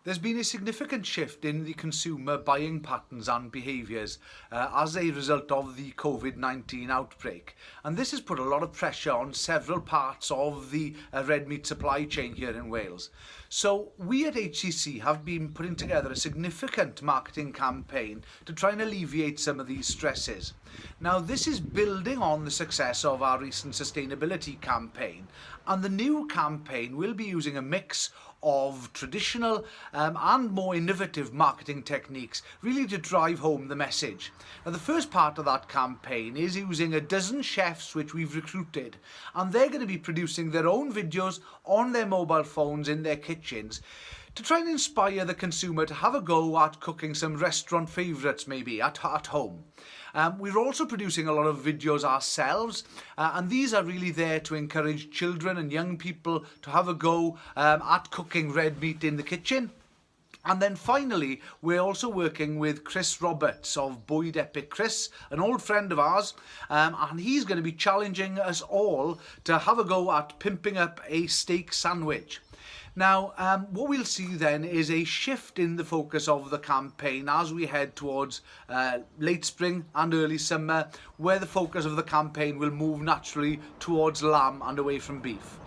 There's been a significant shift in the consumer buying patterns and behaviours as a result of the COVID-19 outbreak. And this has put a lot of pressure on several parts of the red meat supply chain here in Wales. So we at HCC have been putting together a significant marketing campaign to try and alleviate some of these stresses. Now, this is building on the success of our recent sustainability campaign, and the new campaign will be using a mix of traditional and more innovative marketing techniques, really to drive home the message. Now, the first part of that campaign is using a dozen chefs which we've recruited, and they're going to be producing their own videos on their mobile phones in their kitchens to try and inspire the consumer to have a go at cooking some restaurant favourites maybe at home. We're also producing a lot of videos ourselves, and these are really there to encourage children and young people to have a go at cooking red meat in the kitchen. And then finally, we're also working with Chris Roberts of Bwyd Epic Chris, an old friend of ours, and he's going to be challenging us all to have a go at pimping up a steak sandwich. Now, what we'll see then is a shift in the focus of the campaign as we head towards late spring and early summer, where the focus of the campaign will move naturally towards lamb and away from beef.